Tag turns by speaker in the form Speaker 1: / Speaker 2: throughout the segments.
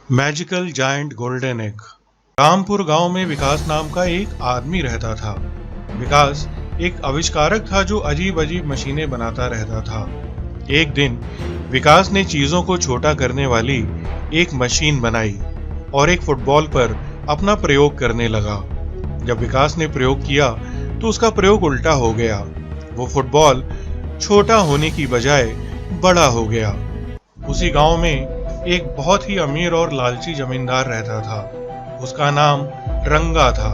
Speaker 1: Magical giant golden egg. Rampur गांव में विकास नाम का एक आदमी रहता था। विकास एक आविष्कारक था जो अजीब अजीब मशीनें बनाता रहता था। एक दिन विकास ने चीजों को छोटा करने वाली एक मशीन बनाई और एक फुटबॉल पर अपना प्रयोग करने लगा। जब विकास ने प्रयोग किया तो उसका प्रयोग उल्टा हो गया। वो फुटबॉल छोटा होने की बजाय बड़ा हो गया। उसी गांव में एक बहुत ही अमीर और लालची जमींदार रहता था। उसका नाम रंगा था।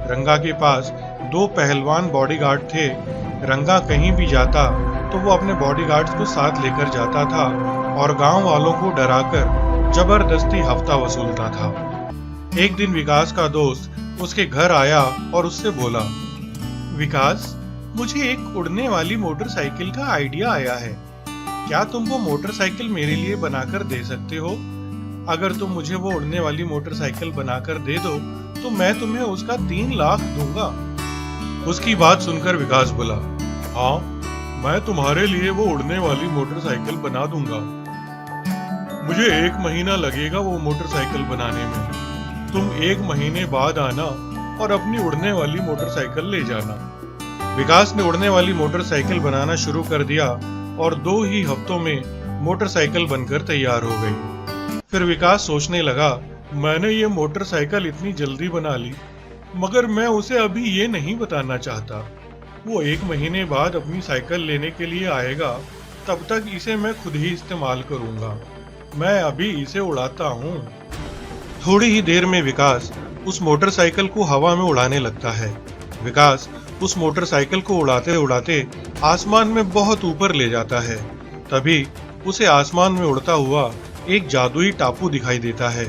Speaker 1: रंगा के पास 2 पहलवान बॉडीगार्ड थे। रंगा कहीं भी जाता तो वो अपने बॉडीगार्ड्स को साथ लेकर जाता था और गांव वालों को डराकर जबरदस्ती हफ्ता वसूलता था। एक दिन विकास का दोस्त उसके घर आया और उससे बोला, विकास, मुझे एक उड़ने वाली मोटरसाइकिल का आइडिया आया है। क्या तुम वो मोटरसाइकिल मेरे लिए बनाकर दे सकते हो? अगर तुम मुझे वो उड़ने वाली मोटरसाइकिल बनाकर दे दो तो मैं तुम्हें उसका 3 लाख दूंगा। उसकी बात सुनकर विकास बोला, हाँ, मैं तुम्हारे लिए वो उड़ने वाली मोटरसाइकिल बना दूंगा। मुझे 1 महीना लगेगा वो मोटरसाइकिल बनाने में। तुम 1 महीने बाद आना और अपनी उड़ने वाली मोटरसाइकिल ले जाना। विकास ने उड़ने वाली मोटरसाइकिल बनाना शुरू कर दिया और 2 ही हफ्तों में मोटरसाइकिल बनकर तैयार हो गई। फिर विकास सोचने लगा, मैंने ये मोटरसाइकिल इतनी जल्दी बना ली, मगर मैं उसे अभी ये नहीं बताना चाहता। वो 1 महीने बाद अपनी साइकिल लेने के लिए आएगा, तब तक इसे मैं खुद ही इस्तेमाल करूंगा। मैं अभी इसे उड़ाता हूँ। थोड़ी ही देर में विकास उस मोटरसाइकिल को हवा में उड़ाने लगता है। विकास उस मोटरसाइकिल को उड़ाते उड़ाते आसमान में बहुत ऊपर ले जाता है। तभी उसे आसमान में उड़ता हुआ एक जादुई टापू दिखाई देता है।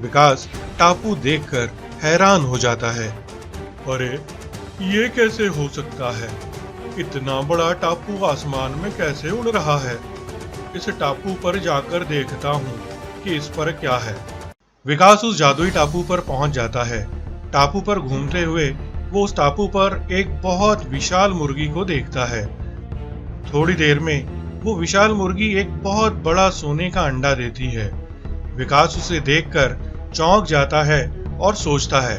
Speaker 1: विकास टापू देखकर हैरान हो जाता है। अरे, ये कैसे हो सकता है? इतना बड़ा टापू आसमान में कैसे उड़ रहा है? इस टापू पर जाकर देखता हूँ कि इस पर क्या है। विकास उस जादुई टापू पर पहुंच जाता है। टापू पर घूमते हुए वो उस टापू पर एक बहुत विशाल मुर्गी को देखता है। थोड़ी देर में वो विशाल मुर्गी एक बहुत बड़ा सोने का अंडा देती है। विकास उसे देखकर चौंक जाता है और सोचता है,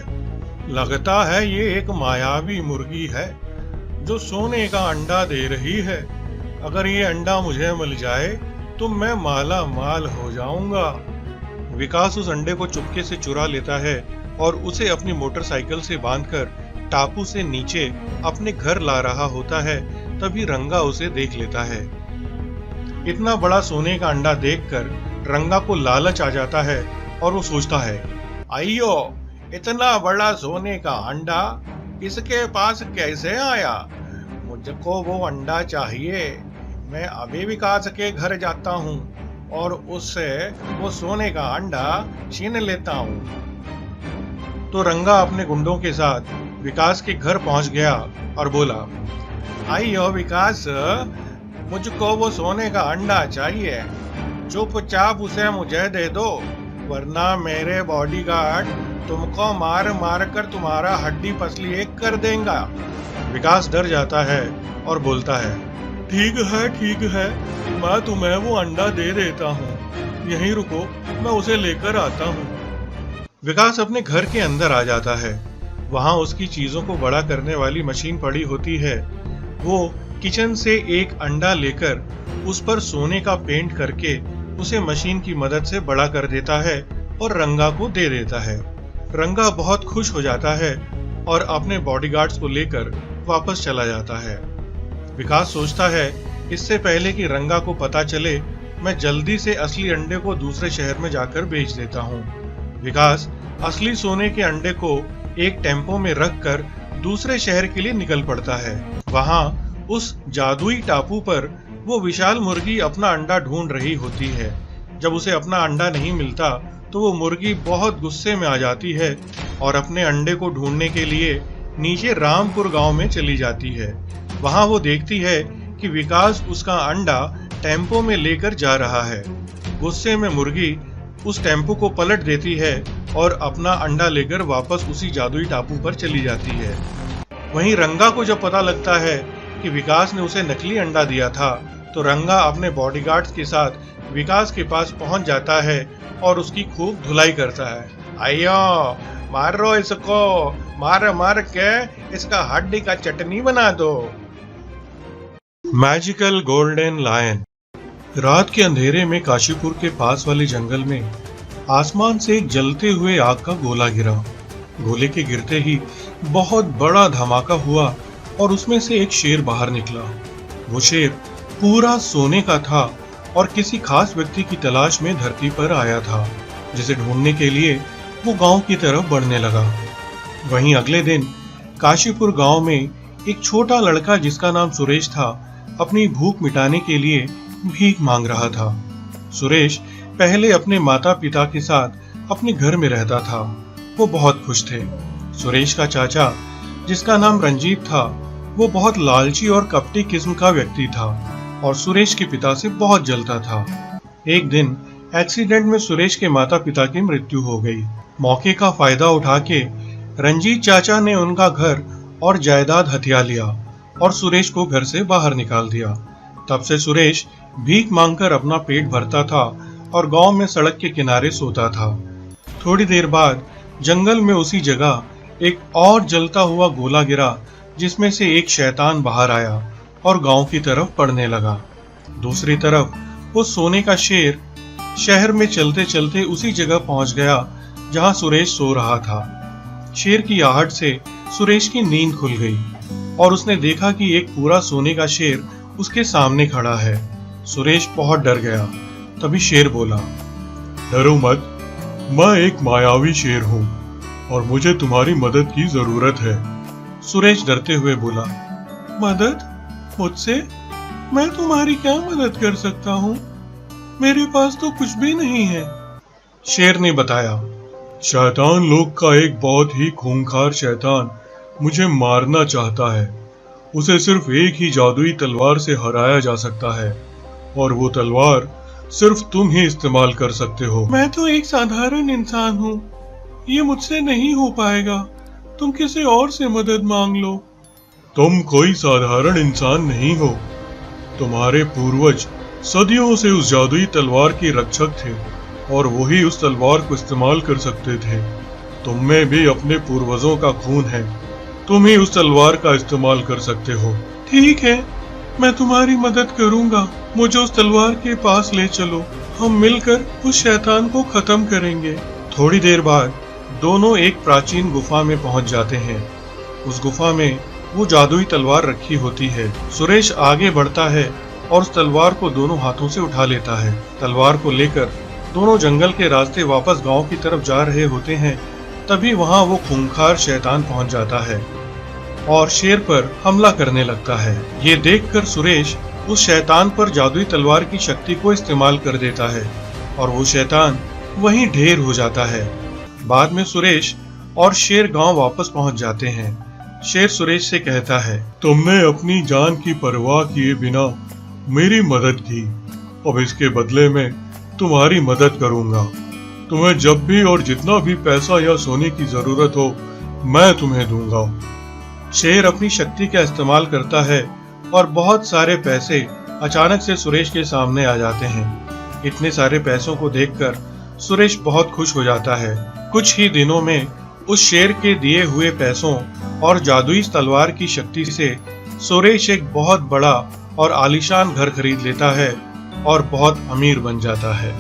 Speaker 1: लगता है ये एक मायावी मुर्गी है जो सोने का अंडा दे रही है। अगर ये अंडा मुझे मिल जाए तो मैं माला माल हो जाऊंगा। विकास उस अंडे को चुपके से चुरा लेता है और उसे अपनी मोटरसाइकिल से बांधकर टापू से नीचे अपने घर ला रहा होता है। तभी रंगा उसे देख लेता है। इतना बड़ा सोने का अंडा देखकर रंगा को लालच आ जाता है और वो सोचता है, अयो, इतना बड़ा सोने का अंडा इसके पास कैसे आया? मुझको वो अंडा चाहिए। मैं अभी विकास के घर जाता हूँ और उससे वो सोने का अंडा छीन लेता हूँ। तो रंगा अपने गुंडों के साथ विकास के घर पहुंच गया और बोला, आइयो विकास, मुझको वो सोने का अंडा चाहिए। चुपचाप उसे मुझे दे दो, वरना मेरे बॉडीगार्ड तुमको मार मार कर तुम्हारा हड्डी पसली एक कर देगा। विकास डर जाता है और बोलता है, ठीक है, मैं तुम्हें वो अंडा दे देता हूँ। यहीं रुको, मैं उसे लेकर आता हूँ। विकास अपने घर के अंदर आ जाता है। वहां उसकी चीजों को बड़ा करने वाली मशीन पड़ी होती है। वो किचन से एक अंडा लेकर उस पर सोने का पेंट करके उसे मशीन की मदद से बड़ा कर देता है और रंगा को दे देता है। रंगा बहुत खुश हो जाता है और अपने बॉडीगार्ड्स को लेकर वापस चला जाता है। विकास सोचता है, इससे पहले कि रंगा को पता चले, मैं जल्दी से असली अंडे को दूसरे शहर में जाकर बेच देता हूँ। विकास असली सोने के अंडे को एक टेम्पो में रखकर दूसरे शहर के लिए निकल पड़ता है। वहां उस जादुई टापू पर वो विशाल मुर्गी अपना अंडा ढूंढ रही होती है। जब उसे अपना अंडा नहीं मिलता तो वो मुर्गी बहुत गुस्से में आ जाती है और अपने अंडे को ढूंढने के लिए नीचे रामपुर गांव में चली जाती है। वहां वो देखती है कि विकास उसका अंडा टेम्पो में लेकर जा रहा है। गुस्से में मुर्गी उस टेम्पो को पलट देती है और अपना अंडा लेकर वापस उसी जादुई टापू पर चली जाती है। वहीं रंगा को जब पता लगता है कि विकास ने उसे नकली अंडा दिया था तो रंगा अपने बॉडीगार्ड्स के साथ विकास के पास पहुंच जाता है और उसकी खूब धुलाई करता है। आइयो मारो इसको, मार मार के इसका हड्डी का चटनी बना दो। Magical golden lion. रात के अंधेरे में काशीपुर के पास वाले जंगल में आसमान से एक जलते हुए आग का गोला गिरा। गोले के गिरते ही बहुत बड़ा धमाका हुआ और उसमें से एक शेर बाहर निकला। वो शेर पूरा सोने का था और किसी खास व्यक्ति की तलाश में धरती पर आया था, जिसे ढूंढने के लिए वो गांव की तरफ बढ़ने लगा। वहीं अगले दिन काशीपुर गांव में एक छोटा लड़का जिसका नाम सुरेश था, अपनी भूख मिटाने के लिए भीख मांग रहा था। सुरेश पहले अपने माता पिता के साथ अपने घर में रहता था। वो बहुत खुश थे। सुरेश का चाचा जिसका नाम रंजीत था, वो बहुत लालची और कपटी किस्म का व्यक्ति था और सुरेश के पिता से बहुत जलता था। एक दिन एक्सीडेंट में सुरेश के माता पिता की मृत्यु हो गई। मौके का फायदा उठा के रंजीत चाचा ने उनका घर और जायदाद हथिया लिया और सुरेश को घर से बाहर निकाल दिया। तब से सुरेश भीख मांगकर अपना पेट भरता था और गांव में सड़क के किनारे सोता था। थोड़ी देर बाद जंगल में उसी जगह एक और जलता हुआ गोला गिरा, जिसमें से एक शैतान बाहर आया और गांव की तरफ बढ़ने लगा। दूसरी तरफ वो सोने का शेर शहर में चलते चलते उसी जगह पहुंच गया जहां सुरेश सो रहा था। शेर की आहट से सुरेश की नींद खुल गई और उसने देखा कि एक पूरा सोने का शेर उसके सामने खड़ा है। सुरेश बहुत डर गया। तभी शेर बोला, डरो मत, मैं एक मायावी शेर हूँ और मुझे तुम्हारी मदद की जरूरत है। सुरेश डरते हुए बोला, मदद? मुझसे? मैं तुम्हारी क्या मदद कर सकता हूँ? मेरे पास तो कुछ भी नहीं है। शेर ने बताया, शैतान लोक का एक बहुत ही खूंखार शैतान मुझे मारना चाहता है। उसे सिर्फ एक ही जादुई तलवार से हराया जा सकता है और वो तलवार सिर्फ तुम ही इस्तेमाल कर सकते हो। मैं तो एक साधारण इंसान हूँ, ये मुझसे नहीं हो पाएगा। तुम किसी और से मदद मांग लो। तुम कोई साधारण इंसान नहीं हो। तुम्हारे पूर्वज सदियों से उस जादुई तलवार के रक्षक थे और वही उस तलवार को इस्तेमाल कर सकते थे। तुम में भी अपने पूर्वजों का खून है। तुम ही उस तलवार का इस्तेमाल कर सकते हो। ठीक है, मैं तुम्हारी मदद करूंगा। मुझे उस तलवार के पास ले चलो, हम मिलकर उस शैतान को खत्म करेंगे। थोड़ी देर बाद दोनों एक प्राचीन गुफा में पहुंच जाते हैं। उस गुफा में वो जादुई तलवार रखी होती है। सुरेश आगे बढ़ता है और उस तलवार को दोनों हाथों से उठा लेता है। तलवार को लेकर दोनों जंगल के रास्ते वापस गांव की तरफ जा रहे होते हैं। तभी वहां वो खूंखार शैतान पहुंच जाता है और शेर पर हमला करने लगता है। ये देखकर सुरेश उस शैतान पर जादुई तलवार की शक्ति को इस्तेमाल कर देता है और वो शैतान वहीं ढेर हो जाता है। बाद में सुरेश और शेर गांव वापस पहुंच जाते हैं। शेर सुरेश से कहता है, तुमने अपनी जान की परवाह किए बिना मेरी मदद की। अब इसके बदले में तुम्हारी मदद करूंगा। तुम्हें जब भी और जितना भी पैसा या सोने की जरूरत हो, मैं तुम्हें दूंगा। शेर अपनी शक्ति का इस्तेमाल करता है और बहुत सारे पैसे अचानक से सुरेश के सामने आ जाते हैं। इतने सारे पैसों को देखकर सुरेश बहुत खुश हो जाता है। कुछ ही दिनों में उस शेर के दिए हुए पैसों और जादुई तलवार की शक्ति से सुरेश एक बहुत बड़ा और आलीशान घर खरीद लेता है और बहुत अमीर बन जाता है।